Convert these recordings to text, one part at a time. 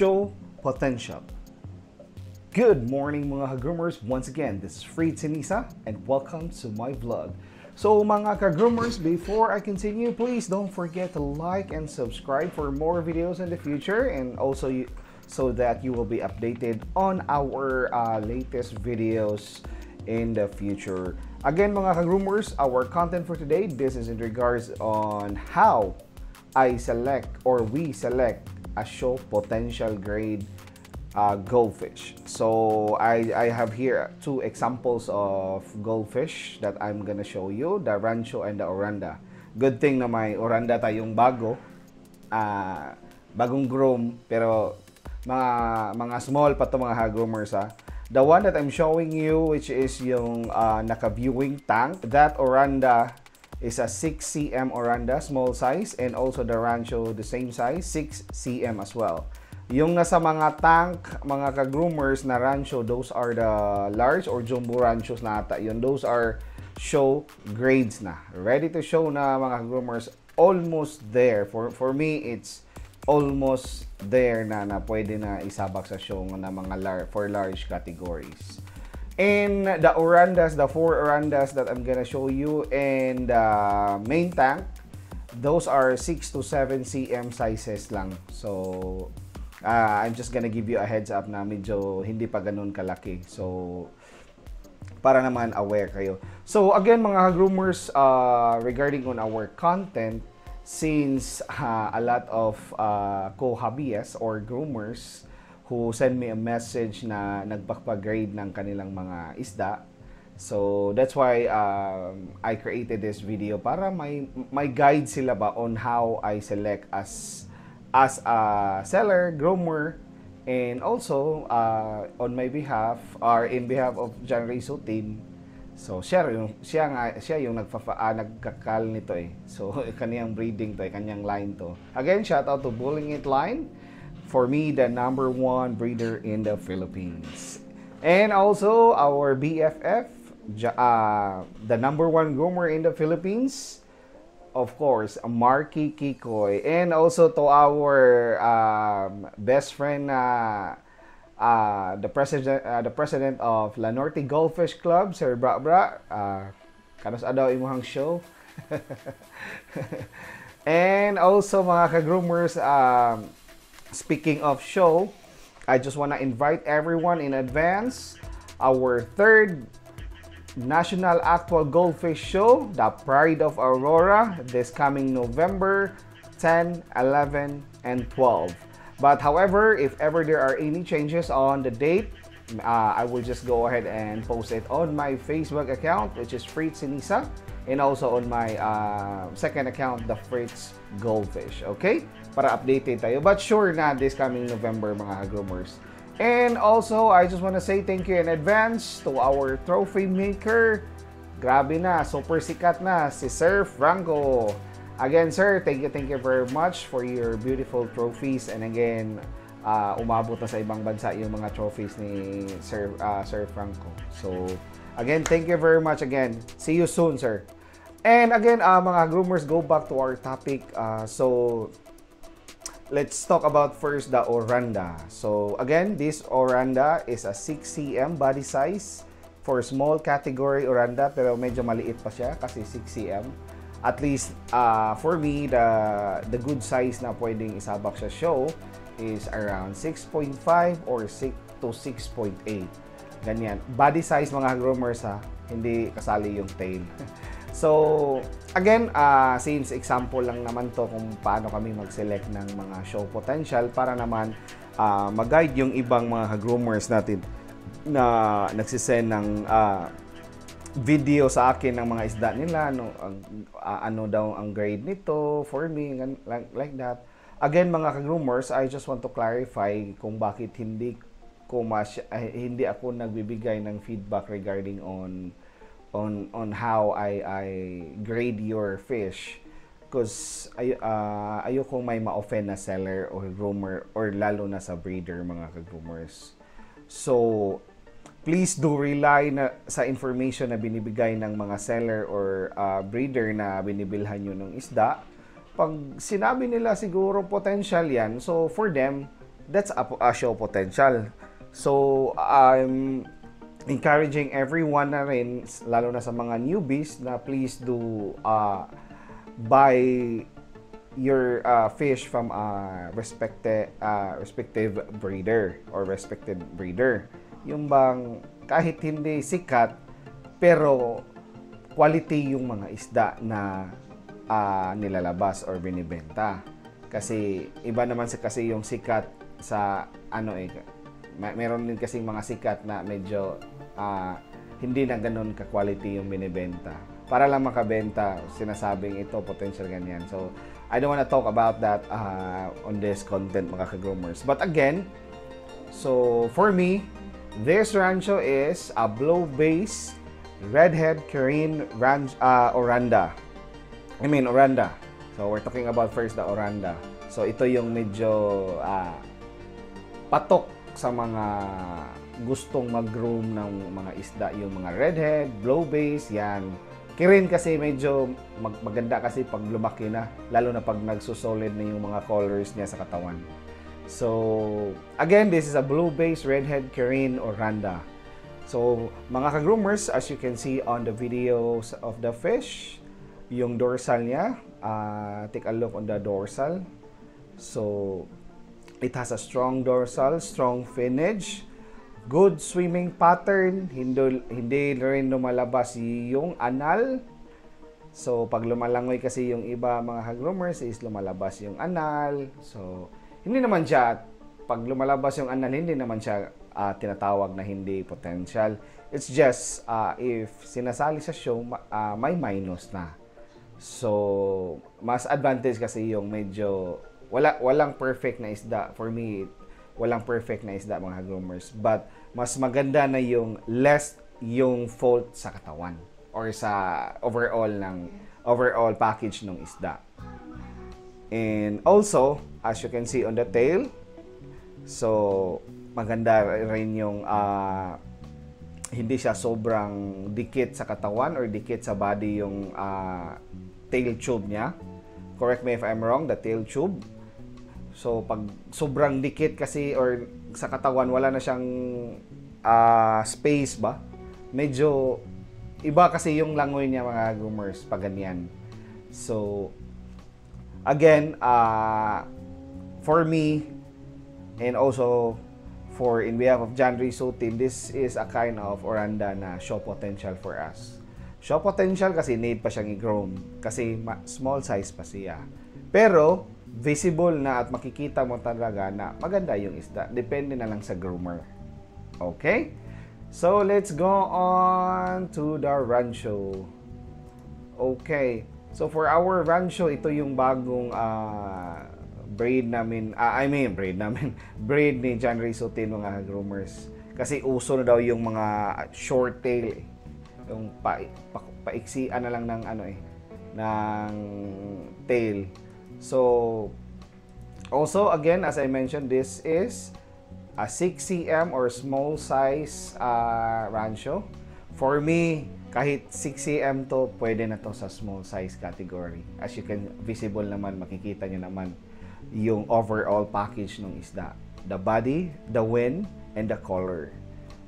show potential. Good morning mga ka-groomers. Once again, this is Fritz Sinisa and welcome to my vlog. So mga ka-groomers, before I continue, please don't forget to like and subscribe for more videos in the future, and also so that you will be updated on our latest videos in the future. Again mga ka-groomers, our content for today, this is in regards on how I select or we select a show potential grade goldfish. So I have here two examples of goldfish that I'm gonna show you, the Rancho and the Oranda. Good thing na may Oranda tayong bagong groom, pero mga small pa to mga groomers ha. The one that I'm showing you, which is yung naka-viewing tank, that Oranda is a 6 cm Oranda, small size, and also the Rancho, the same size, 6 cm as well. Yung nasa mga tank, mga ka-groomers na Rancho, those are the large or jumbo Ranchos na ata yun. Those are show grades na. Ready to show na mga groomers, almost there. For me, it's almost there na pwede na isabak sa show na mga for large categories. And the Orandas, the 4 Orandas that I'm gonna show you, and the main tank, those are 6 to 7 cm sizes lang. So I'm just gonna give you a heads up na medyo hindi pa ganun kalaki. So para naman aware kayo. So again mga groomers, regarding on our content, since a lot of co-hobbyists or groomers who send me a message na nagpapag-grade ng kanilang mga isda. So that's why I created this video para may guide sila ba on how I select as a seller, groomer, and also on my behalf or in behalf of John Ray Sutin. So siya yung nagkakal nito eh. So kaniyang breeding to, kaniyang line to. Again, shout out to Bulling It Line. For me, the #1 breeder in the Philippines. And also our BFF, the #1 groomer in the Philippines, of course, Marky Kikoy. And also to our best friend, the president of La Norte Goldfish Club, Sir Bra. Kanos adaw imuhang show. And also mga ka-groomers, speaking of show, I just want to invite everyone in advance our 3rd National Actual Goldfish Show, the Pride of Aurora, this coming November 10, 11, and 12. But however, if ever there are any changes on the date, I will just go ahead and post it on my Facebook account, which is Fritz Sinisa, and also on my second account, the Fritz Goldfish. Okay? Para updated tayo. But sure na this coming November mga groomers. And also, I just want to say thank you in advance to our trophy maker. Grabe na, super sikat na, si Sir Franco. Again, sir, thank you very much for your beautiful trophies. And again, umabot na sa ibang bansa yung mga trophies ni Sir Franco. So, again, thank you very much again. See you soon, sir. And again, mga groomers, go back to our topic. So, let's talk about first the Oranda. So again, this Oranda is a 6 cm body size for small category Oranda, pero medyo maliit pa siya kasi 6 cm. At least for me, the good size na pwedeng isabak sa show is around 6.5 or 6 to 6.8. Ganyan. Body size mga groomers ha, hindi kasali yung tail. So, again, since example lang naman to kung paano kami mag-select ng mga show potential para naman mag-guide yung ibang mga groomers natin na nagsisend ng video sa akin ng mga isda nila, ano daw ang grade nito for me, like that. Again, mga groomers, I just want to clarify kung bakit hindi ako nagbibigay ng feedback regarding on how I grade your fish, because ayokong may ma-offend na seller or groomer or lalo na sa breeder mga ka-groomers. So please do rely sa information na binibigay ng mga seller or breeder na binibilhan nyo ng isda. Pag sinabi nila siguro potential yan, so for them, that's a show potential. So, I'm encouraging everyone na rin, lalo na sa mga newbies, na please do buy your fish from a respective breeder or respected breeder. Yung bang kahit hindi sikat, pero quality yung mga isda na nilalabas or binibenta. Kasi iba naman kasi yung sikat sa meron din kasing mga sikat na medyo hindi na ganun ka-quality yung binibenta. Para lang makabenta, sinasabing ito, potential ganyan. So, I don't want to talk about that on this content, mga ka-groomers. But again, so for me, this rancho is a blue-based redhead Korean Oranda. Oranda. So, we're talking about first the Oranda. So, ito yung medyo patok sa mga gustong mag-groom ng mga isda, yung mga redhead, blue-based, yan. Kirin kasi medyo maganda kasi pag lumaki na, lalo na pag nagsusolid na yung mga colors niya sa katawan. So, again, this is a blue-based redhead Korean Oranda. So, mga ka-groomers, as you can see on the videos of the fish, yung dorsal niya, take a look on the dorsal. So, it has a strong dorsal, strong finnage, good swimming pattern, hindi rin lumalabas yung anal. So, pag lumalangoy kasi yung iba mga ka-groomers is lumalabas yung anal. So, hindi naman siya, pag lumalabas yung anal, hindi naman siya tinatawag na hindi potential. It's just, if sinasali sa show, may minus na. So, mas advantage kasi yung medyo, walang perfect na isda. For me, walang perfect na isda mga groomers. But, mas maganda na yung less yung fault sa katawan or sa overall package ng isda. And also, as you can see on the tail, so, maganda rin yung hindi siya sobrang dikit sa katawan or dikit sa body yung tail tube niya. Correct me if I'm wrong, the tail tube. So, pag sobrang dikit kasi or sa katawan, wala na siyang space ba? Medyo iba kasi yung langoy niya mga groomers pag ganyan. So, again, for me, and also for in behalf of John Rizzo team, this is a kind of Oranda na show potential for us. Show potential kasi need pa siyang i-groom kasi small size pa siya. Pero visible na at makikita mo talaga na maganda yung isda. Depende na lang sa groomer. Okay? So let's go on to the rancho. Okay. So for our rancho, ito yung bagong breed ni John Rizzo team mga groomers. Kasi uso na daw yung mga short tail yung paiksian na lang ng ng tail. So also again, as I mentioned, this is a 6 cm or small size rancho. For me, kahit 6 cm to, pwede na to sa small size category. As you can visible naman, makikita nyo naman yung overall package ng isda. The body, the wing, and the color.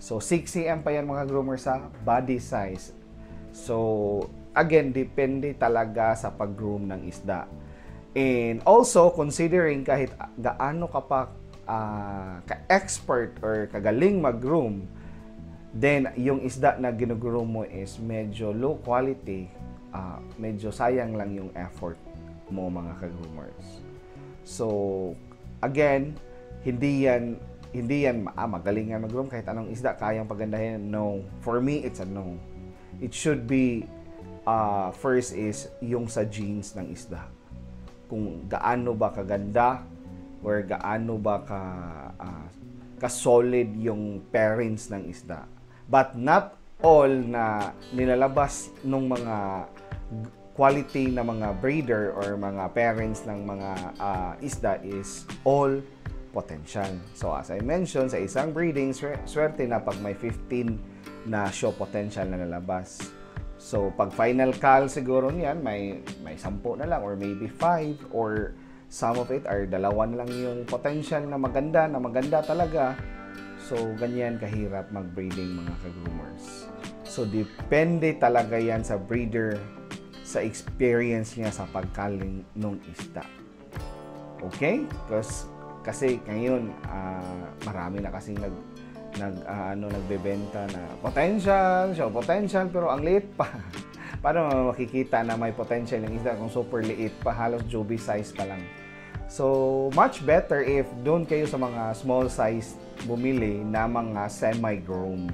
So 6 cm pa yan mga groomer sa body size. So again, depende talaga sa pag-groom ng isda. And also, considering kahit gaano ka pa ka-expert or kagaling mag-groom, then yung isda na ginugroom mo is medyo low quality, medyo sayang lang yung effort mo mga ka-groomers. So, again, hindi yan magaling nga mag-groom kahit anong isda kayang pagandahin. No. For me, it's a no. It should be first is yung sa genes ng isda. Kung gaano ba kaganda or gaano ba ka-solid yung parents ng isda. But not all na nilalabas ng mga quality na mga breeder or mga parents ng mga isda is all potential. So as I mentioned, sa isang breeding, swerte na pag may 15 na show potential na nalabas. So pag final call siguro niyan, may 10 na lang or maybe 5 or Some of it are dalawa na lang yung potential na maganda talaga. So, ganyan kahirap mag-breeding mga ka-groomers. So, depende talaga yan sa breeder, sa experience niya sa pagkaling ng isda. Okay? Kasi ngayon, marami na kasing nagbebenta na potential, pero ang liit pa. Paano makikita na may potential yung isda kung super liit pa, halos juvie size pa lang. So, much better if doon kayo sa mga small size bumili na mga semi-grown.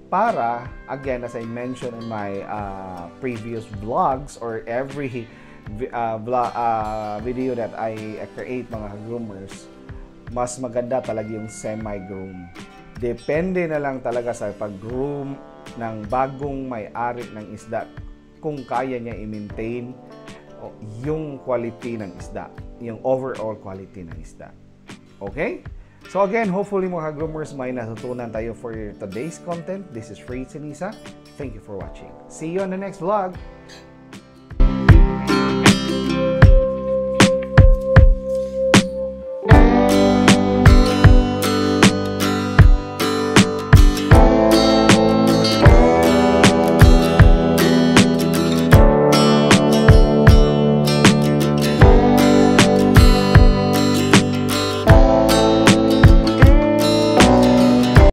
Para, again, as I mentioned in my previous vlogs or every video that I create mga groomers, mas maganda talaga yung semi-groom. Depende na lang talaga sa pag-groom ng bagong may-ari ng isda kung kaya niya i-maintain yung quality ng isda, yung overall quality ng isda. Okay? So again, hopefully mga groomers may natutunan tayo for today's content. This is Fritz and Isa. Thank you for watching. See you on the next vlog.